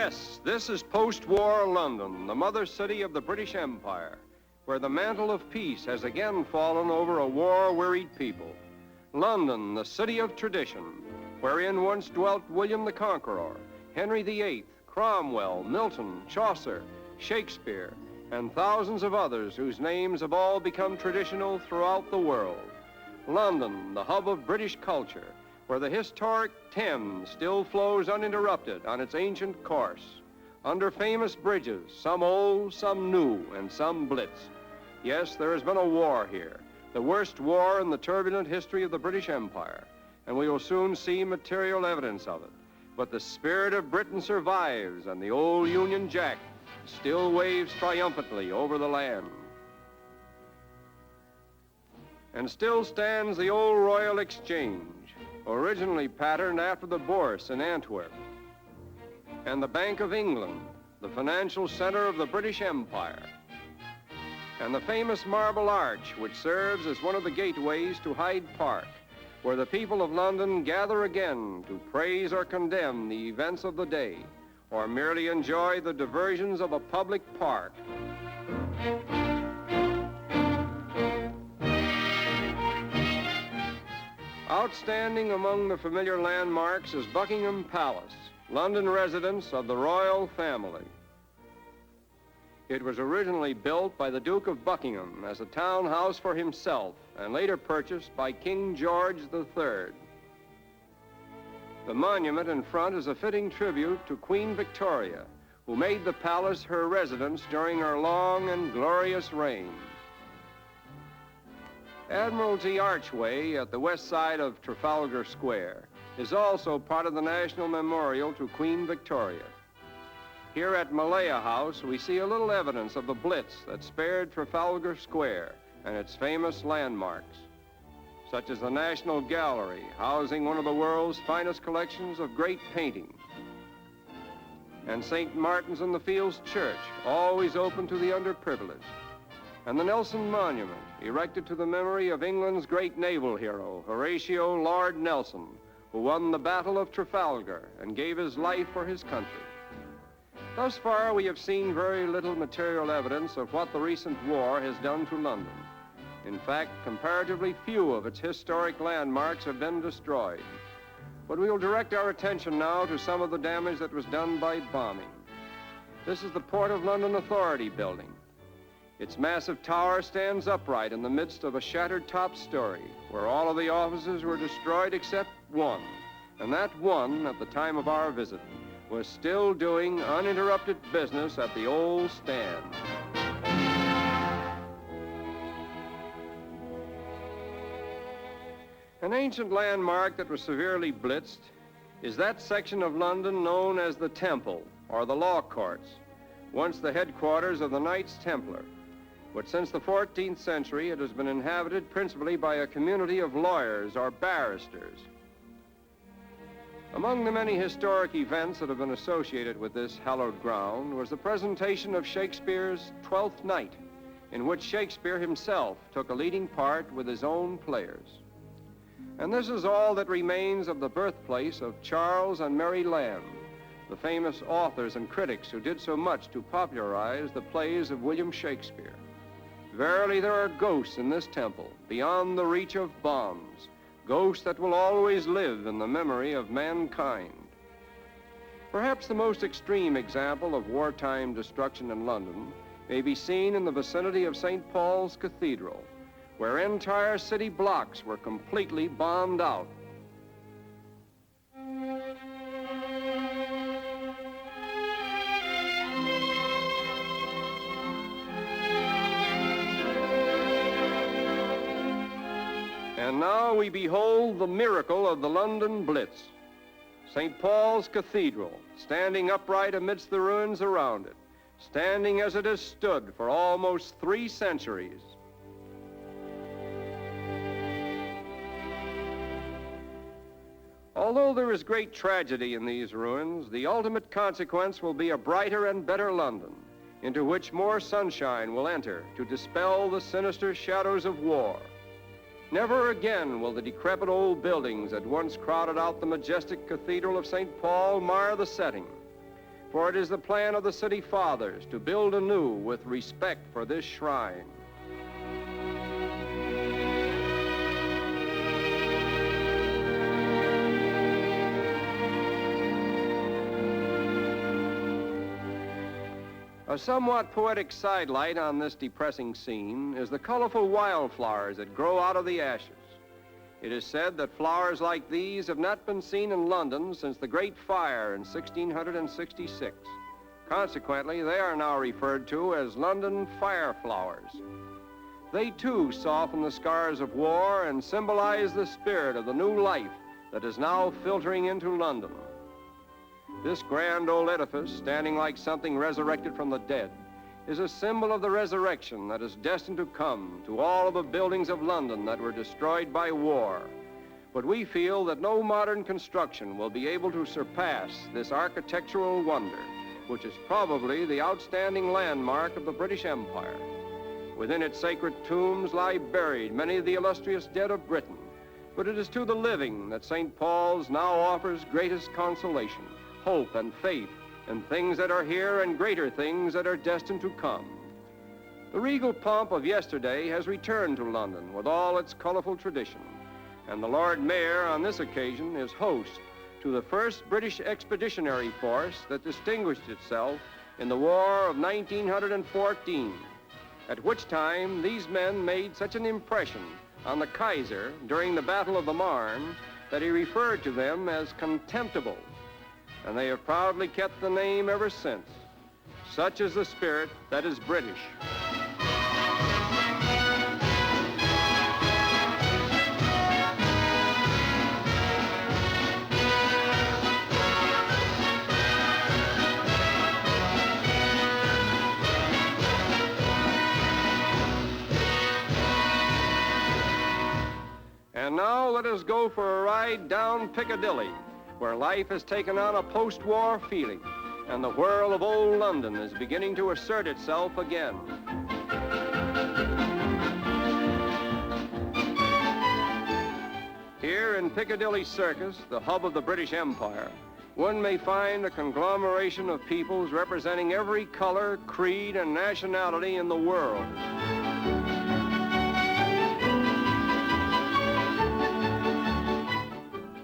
Yes, this is post-war London, the mother city of the British Empire, where the mantle of peace has again fallen over a war-wearied people. London, the city of tradition, wherein once dwelt William the Conqueror, Henry VIII, Cromwell, Milton, Chaucer, Shakespeare, and thousands of others whose names have all become traditional throughout the world. London, the hub of British culture, where the historic Thames still flows uninterrupted on its ancient course, under famous bridges, some old, some new, and some blitzed. Yes, there has been a war here, the worst war in the turbulent history of the British Empire, and we will soon see material evidence of it. But the spirit of Britain survives, and the old Union Jack still waves triumphantly over the land. And still stands the old Royal Exchange, originally patterned after the Bourse in Antwerp, and the Bank of England, the financial center of the British Empire, and the famous Marble Arch, which serves as one of the gateways to Hyde Park, where the people of London gather again to praise or condemn the events of the day, or merely enjoy the diversions of a public park. Outstanding among the familiar landmarks is Buckingham Palace, London residence of the royal family. It was originally built by the Duke of Buckingham as a townhouse for himself and later purchased by King George III. The monument in front is a fitting tribute to Queen Victoria, who made the palace her residence during her long and glorious reign. Admiralty Archway at the west side of Trafalgar Square is also part of the National Memorial to Queen Victoria. Here at Malaya House, we see a little evidence of the Blitz that spared Trafalgar Square and its famous landmarks, such as the National Gallery, housing one of the world's finest collections of great painting, and St. Martin's in the Fields Church, always open to the underprivileged, and the Nelson Monument, erected to the memory of England's great naval hero, Horatio Lord Nelson, who won the Battle of Trafalgar and gave his life for his country. Thus far, we have seen very little material evidence of what the recent war has done to London. In fact, comparatively few of its historic landmarks have been destroyed. But we will direct our attention now to some of the damage that was done by bombing. This is the Port of London Authority building. Its massive tower stands upright in the midst of a shattered top story, where all of the offices were destroyed except one. And that one, at the time of our visit, was still doing uninterrupted business at the old stand. An ancient landmark that was severely blitzed is that section of London known as the Temple, or the Law Courts, once the headquarters of the Knights Templar. But since the 14th century, it has been inhabited principally by a community of lawyers or barristers. Among the many historic events that have been associated with this hallowed ground was the presentation of Shakespeare's Twelfth Night, in which Shakespeare himself took a leading part with his own players. And this is all that remains of the birthplace of Charles and Mary Lamb, the famous authors and critics who did so much to popularize the plays of William Shakespeare. Verily, there are ghosts in this temple, beyond the reach of bombs, ghosts that will always live in the memory of mankind. Perhaps the most extreme example of wartime destruction in London may be seen in the vicinity of St. Paul's Cathedral, where entire city blocks were completely bombed out. And now we behold the miracle of the London Blitz. St. Paul's Cathedral, standing upright amidst the ruins around it, standing as it has stood for almost 3 centuries. Although there is great tragedy in these ruins, the ultimate consequence will be a brighter and better London, into which more sunshine will enter to dispel the sinister shadows of war. Never again will the decrepit old buildings that once crowded out the majestic Cathedral of St. Paul mar the setting, for it is the plan of the city fathers to build anew with respect for this shrine. A somewhat poetic sidelight on this depressing scene is the colorful wildflowers that grow out of the ashes. It is said that flowers like these have not been seen in London since the Great Fire in 1666. Consequently, they are now referred to as London fireflowers. They too soften the scars of war and symbolize the spirit of the new life that is now filtering into London. This grand old edifice, standing like something resurrected from the dead, is a symbol of the resurrection that is destined to come to all of the buildings of London that were destroyed by war. But we feel that no modern construction will be able to surpass this architectural wonder, which is probably the outstanding landmark of the British Empire. Within its sacred tombs lie buried many of the illustrious dead of Britain, but it is to the living that St. Paul's now offers greatest consolation, hope and faith, and things that are here and greater things that are destined to come. The regal pomp of yesterday has returned to London with all its colorful tradition, and the Lord Mayor on this occasion is host to the first British expeditionary force that distinguished itself in the War of 1914, at which time these men made such an impression on the Kaiser during the Battle of the Marne that he referred to them as contemptible, and they have proudly kept the name ever since. Such is the spirit that is British. And now let us go for a ride down Piccadilly, where life has taken on a post-war feeling, and the whirl of old London is beginning to assert itself again. Here in Piccadilly Circus, the hub of the British Empire, one may find a conglomeration of peoples representing every color, creed, and nationality in the world.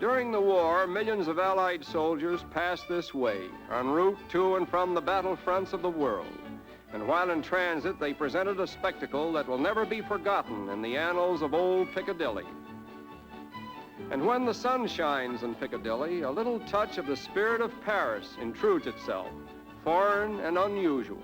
During the war, millions of Allied soldiers passed this way, en route to and from the battlefronts of the world. And while in transit, they presented a spectacle that will never be forgotten in the annals of old Piccadilly. And when the sun shines in Piccadilly, a little touch of the spirit of Paris intrudes itself, foreign and unusual.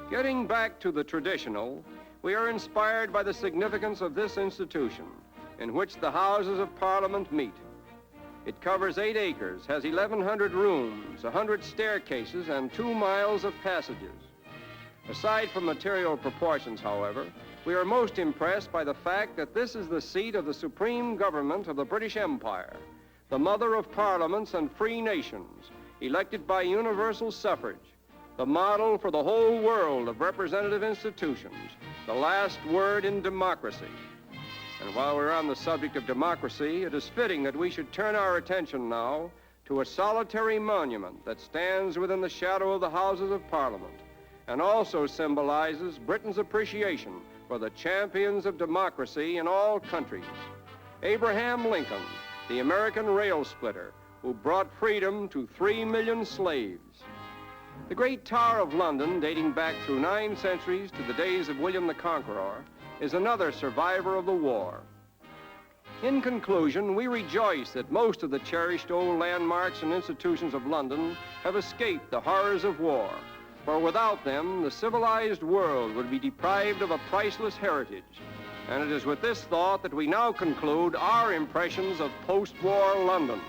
Getting back to the traditional, we are inspired by the significance of this institution, in which the Houses of Parliament meet. It covers 8 acres, has 1,100 rooms, 100 staircases, and 2 miles of passages. Aside from material proportions, however, we are most impressed by the fact that this is the seat of the supreme government of the British Empire, the mother of parliaments and free nations, elected by universal suffrage, the model for the whole world of representative institutions, the last word in democracy. And while we're on the subject of democracy, it is fitting that we should turn our attention now to a solitary monument that stands within the shadow of the Houses of Parliament and also symbolizes Britain's appreciation for the champions of democracy in all countries. Abraham Lincoln, the American rail splitter who brought freedom to 3 million slaves. The great Tower of London, dating back through 9 centuries to the days of William the Conqueror, is another survivor of the war. In conclusion, we rejoice that most of the cherished old landmarks and institutions of London have escaped the horrors of war, for without them, the civilized world would be deprived of a priceless heritage. And it is with this thought that we now conclude our impressions of post-war London.